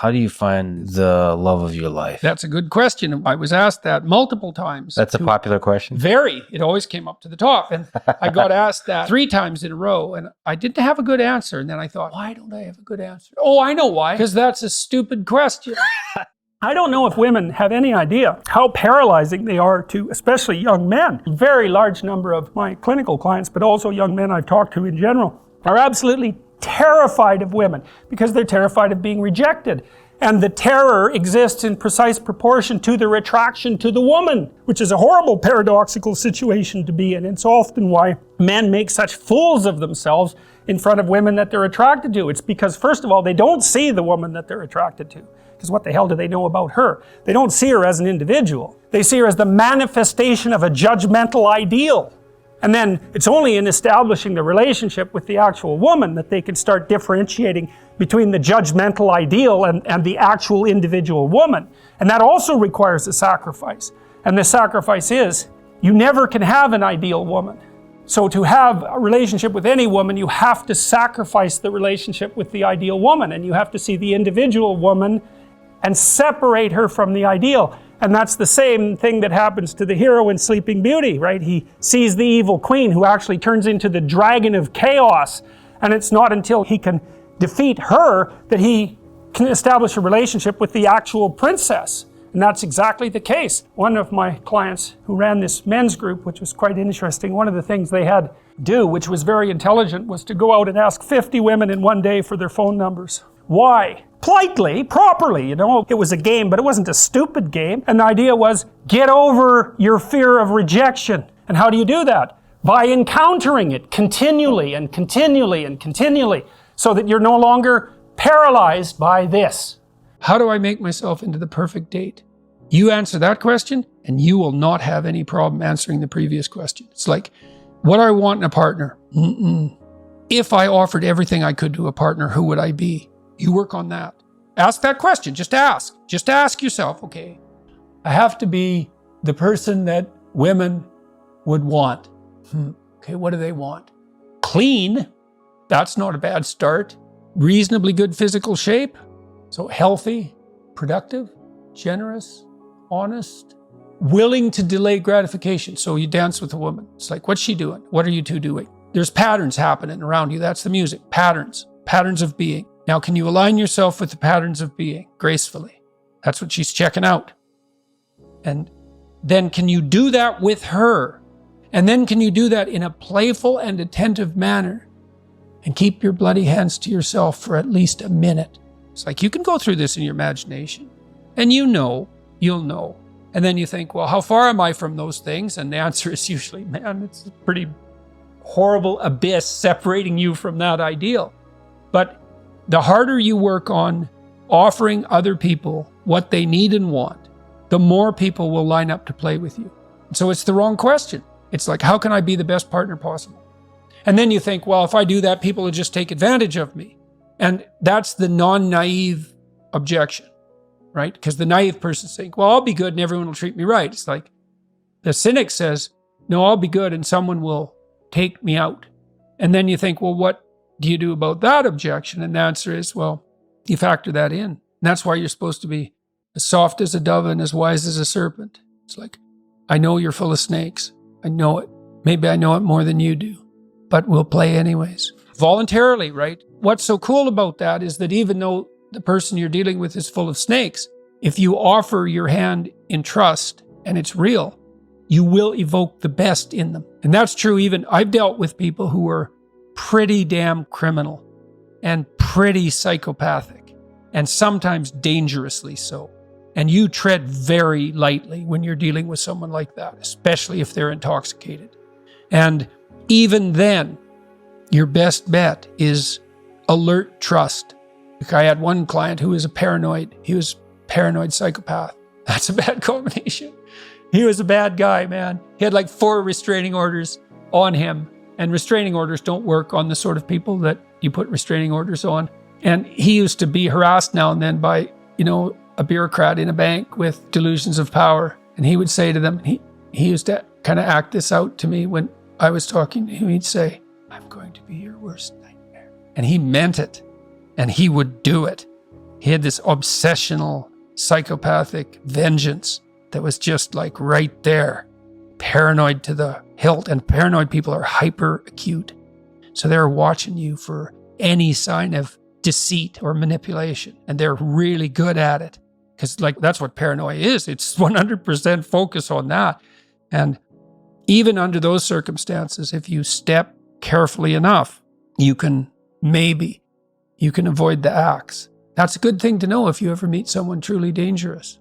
How do you find the love of your life? That's a good question. I was asked that multiple times. That's a popular question? Very. It always came up to the top. And I got asked that 3 times in a row, and I didn't have a good answer. And then I thought, why don't I have a good answer? Oh, I know why. Because that's a stupid question. I don't know if women have any idea how paralyzing they are to, especially young men. A very large number of my clinical clients, but also young men I've talked to in general, are absolutely terrified of women because they're terrified of being rejected. And the terror exists in precise proportion to the attraction to the woman, which is a horrible paradoxical situation to be in. It's often why men make such fools of themselves in front of women that they're attracted to. It's because, first of all, they don't see the woman that they're attracted to. Because what the hell do they know about her? They don't see her as an individual. They see her as the manifestation of a judgmental ideal. And then it's only in establishing the relationship with the actual woman that they can start differentiating between the judgmental ideal and the actual individual woman. And that also requires a sacrifice. And the sacrifice is, you never can have an ideal woman. So to have a relationship with any woman, you have to sacrifice the relationship with the ideal woman. And you have to see the individual woman and separate her from the ideal. And that's the same thing that happens to the hero in Sleeping Beauty, right? He sees the evil queen who actually turns into the dragon of chaos. And it's not until he can defeat her that he can establish a relationship with the actual princess. And that's exactly the case. One of my clients who ran this men's group, which was quite interesting, one of the things they had do, which was very intelligent, was to go out and ask 50 women in one day for their phone numbers. Why? Politely, properly, you know. It was a game, but it wasn't a stupid game. And the idea was, get over your fear of rejection. And how do you do that? By encountering it continually and continually and continually, so that you're no longer paralyzed by this. How do I make myself into the perfect date? You answer that question, and you will not have any problem answering the previous question. It's like, what do I want in a partner? If I offered everything I could to a partner, who would I be? You work on that. Ask that question. Just ask. Just ask yourself, okay, I have to be the person that women would want. Okay, what do they want? Clean. That's not a bad start. Reasonably good physical shape. So healthy, productive, generous, honest, willing to delay gratification. So you dance with a woman. It's like, what's she doing? What are you two doing? There's patterns happening around you. That's the music. Patterns of being. Now, can you align yourself with the patterns of being gracefully? That's what she's checking out. And then can you do that with her? And then can you do that in a playful and attentive manner? And keep your bloody hands to yourself for at least a minute. It's like you can go through this in your imagination. And you'll know. And then you think, well, how far am I from those things? And the answer is usually, man, it's a pretty horrible abyss separating you from that ideal. But the harder you work on offering other people what they need and want, the more people will line up to play with you. So it's the wrong question. It's like, how can I be the best partner possible? And then you think, well, if I do that, people will just take advantage of me. And that's the non-naive objection, right? Because the naive person thinks, well, I'll be good and everyone will treat me right. It's like the cynic says, no, I'll be good and someone will take me out. And then you think, well, what do you do about that objection? And the answer is, well, you factor that in. And that's why you're supposed to be as soft as a dove and as wise as a serpent. It's like, I know you're full of snakes. I know it. Maybe I know it more than you do, but we'll play anyways. Voluntarily, right? What's so cool about that is that even though the person you're dealing with is full of snakes, if you offer your hand in trust and it's real, you will evoke the best in them. And that's true even, I've dealt with people who are pretty damn criminal and pretty psychopathic and sometimes dangerously so. And you tread very lightly when you're dealing with someone like that, especially if they're intoxicated. And even then, your best bet is alert trust. Like I had one client who was he was a paranoid psychopath. That's a bad combination. He was a bad guy, man. He had like 4 restraining orders on him. And restraining orders don't work on the sort of people that you put restraining orders on. And he used to be harassed now and then by, a bureaucrat in a bank with delusions of power. And he would say to them, he used to kind of act this out to me when I was talking to him. He'd say, I'm going to be your worst nightmare. And he meant it. And he would do it. He had this obsessional, psychopathic vengeance that was just like right there. Paranoid to the hilt, and paranoid people are hyper acute. So they're watching you for any sign of deceit or manipulation, and they're really good at it because that's what paranoia is. It's 100% focus on that. And even under those circumstances, if you step carefully enough, you can avoid the acts. That's a good thing to know if you ever meet someone truly dangerous.